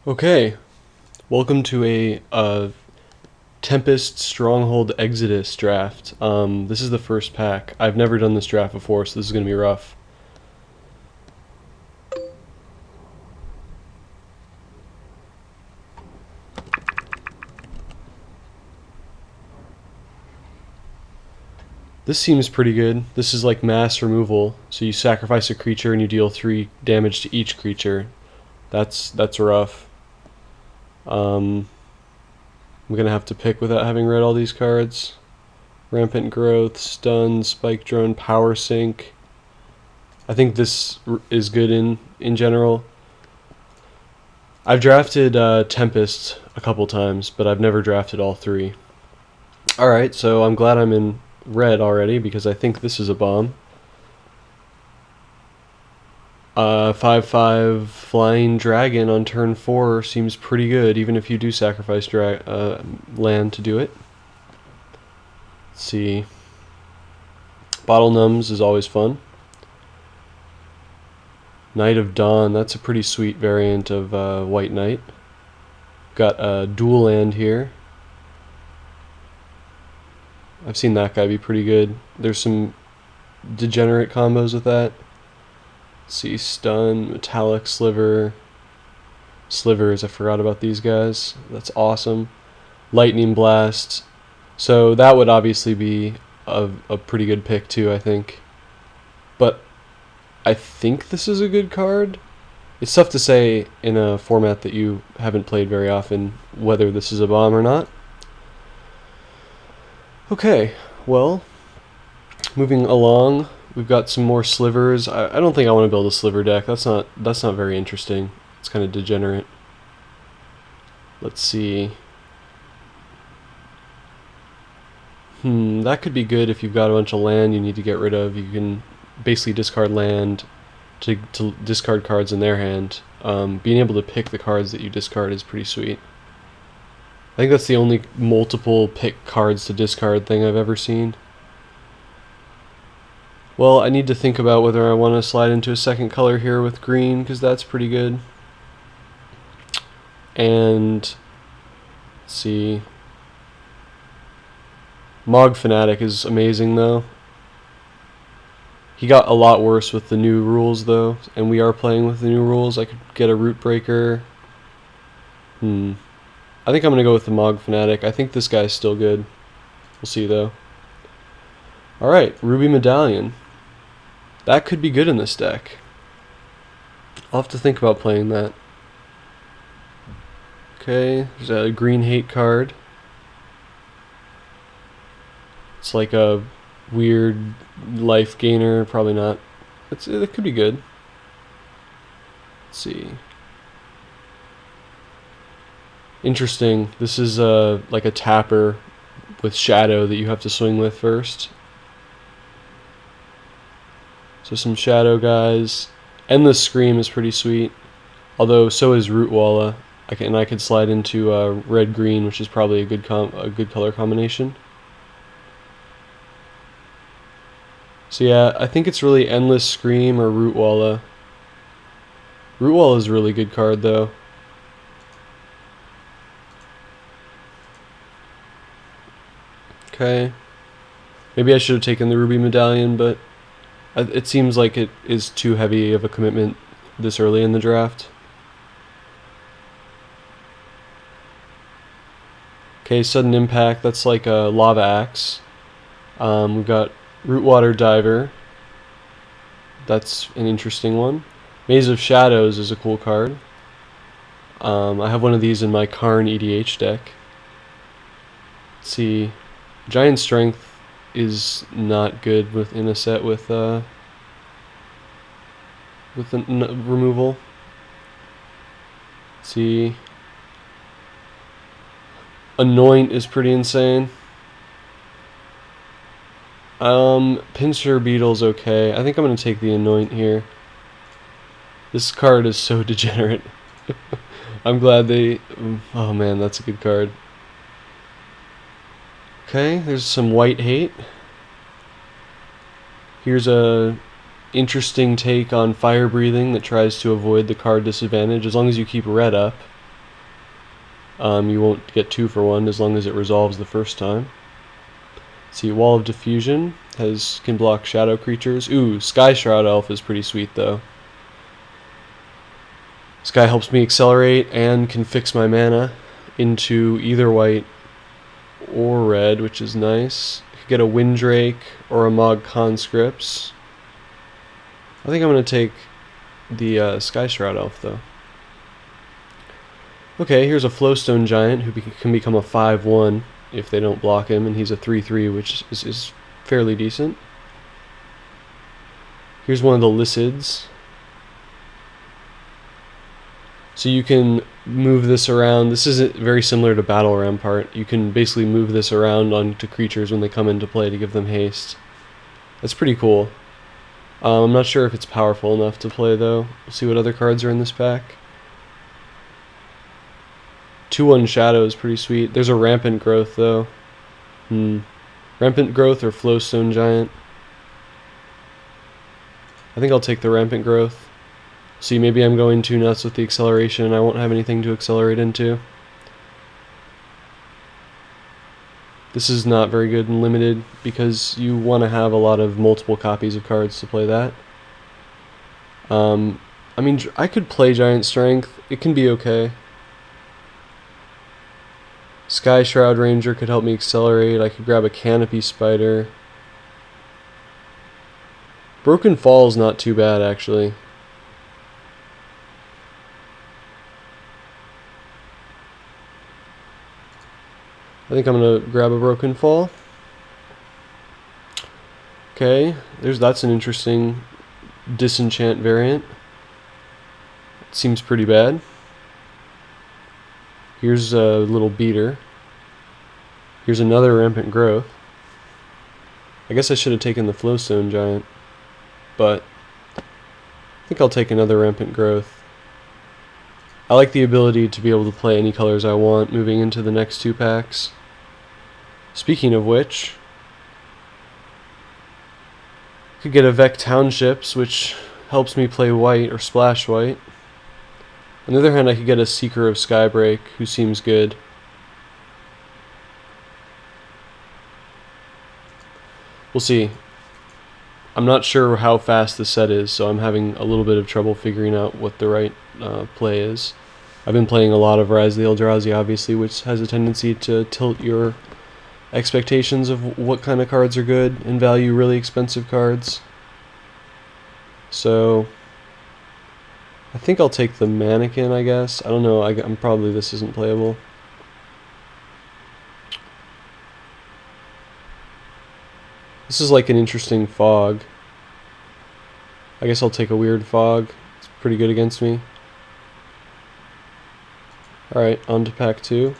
Okay, welcome to a Tempest Stronghold Exodus draft. This is the first pack. I've never done this draft before, so this is going to be rough. This seems pretty good. This is like mass removal, so you sacrifice a creature and you deal 3 damage to each creature. That's rough. I'm gonna have to pick without having read all these cards. Rampant Growth, Stun, Spike Drone, Power Sink. I think this is good in general. I've drafted Tempest a couple times, but I've never drafted all 3. Alright, so I'm glad I'm in red already, because I think this is a bomb. 5/5 Flying Dragon on turn 4 seems pretty good, even if you do sacrifice land to do it. Let's see. Bottle Numbs is always fun. Knight of Dawn, that's a pretty sweet variant of White Knight. Got a dual land here. I've seen that guy be pretty good. There's some degenerate combos with that. Let's see, Stun, Metallic Slivers, I forgot about these guys. That's awesome. Lightning Blast. So that would obviously be a pretty good pick too, I think. But I think this is a good card. It's tough to say in a format that you haven't played very often whether this is a bomb or not. Okay, well, moving along, we've got some more slivers. I don't think I want to build a sliver deck. That's not very interesting. It's kind of degenerate. Let's see. That could be good if you've got a bunch of land you need to get rid of. You can basically discard land to discard cards in their hand. Being able to pick the cards that you discard is pretty sweet. I think that's the only multiple pick cards to discard thing I've ever seen. Well, I need to think about whether I want to slide into a second color here with green, because that's pretty good. And let's see. Mog Fanatic is amazing though. He got a lot worse with the new rules though, and we are playing with the new rules. I could get a Root Breaker. I think I'm going to go with the Mog Fanatic. I think this guy's still good. We'll see though. Alright, Ruby Medallion. That could be good in this deck. I'll have to think about playing that. Okay, there's a green hate card. It's like a weird life gainer, probably not. It could be good. Let's see. Interesting. This is like a tapper with shadow that you have to swing with first. So some shadow guys. Endless Scream is pretty sweet. Although so is Rootwalla. I could slide into red-green, which is probably a good color combination. So yeah, I think it's really Endless Scream or Rootwalla. Rootwalla is a really good card though. Okay. Maybe I should have taken the Ruby Medallion, but it seems like it is too heavy of a commitment this early in the draft. Okay, Sudden Impact, that's like a Lava Axe. We've got Rootwater Diver. That's an interesting one. Maze of Shadows is a cool card. I have one of these in my Karn EDH deck. Let's see. Giant Strength is not good in a set with removal. Let's see. Anoint is pretty insane. Pincer Beetle's okay. I think I'm gonna take the Anoint here. This card is so degenerate. I'm glad they... Oh man, that's a good card. Okay, there's some white hate. Here's a interesting take on fire breathing that tries to avoid the card disadvantage as long as you keep red up. You won't get 2 for 1 as long as it resolves the first time. See, Wall of Diffusion can block shadow creatures. Ooh, Sky Shroud Elf is pretty sweet though. This guy helps me accelerate and can fix my mana into either white or red, which is nice. I could get a Windrake or a Mog Conscripts. I think I'm going to take the Sky Shroud Elf though. Okay, here's a Flowstone Giant who can become a 5/1 if they don't block him, and he's a 3/3, which is fairly decent. Here's one of the Lycids. So you can move this around. This is very similar to Battle Rampart. You can basically move this around onto creatures when they come into play to give them haste. That's pretty cool. I'm not sure if it's powerful enough to play though. We'll see what other cards are in this pack. 2/1 Shadow is pretty sweet. There's a Rampant Growth though. Rampant Growth or Flowstone Giant. I think I'll take the Rampant Growth. See, maybe I'm going too nuts with the acceleration and I won't have anything to accelerate into. This is not very good in limited because you want to have a lot of multiple copies of cards to play that. I mean, I could play Giant Strength. It can be okay. Sky Shroud Ranger could help me accelerate. I could grab a Canopy Spider. Broken Fall is not too bad, actually. I think I'm going to grab a Broken Fall. Okay, that's an interesting Disenchant variant. It seems pretty bad. Here's a little Beater. Here's another Rampant Growth. I guess I should have taken the Flowstone Giant, but I think I'll take another Rampant Growth. I like the ability to be able to play any colors I want moving into the next 2 packs. Speaking of which, I could get a Vec Townships, which helps me play white or splash white. On the other hand, I could get a Seeker of Skybreak, who seems good. We'll see. I'm not sure how fast the set is, so I'm having a little bit of trouble figuring out what the right play is. I've been playing a lot of Rise of the Eldrazi, obviously, which has a tendency to tilt your expectations of what kind of cards are good and value really expensive cards. So I think I'll take the Mannequin, I guess. I don't know, I'm probably, this isn't playable. This is like an interesting Fog. I guess I'll take a weird Fog. It's pretty good against me. Alright, on to pack 2.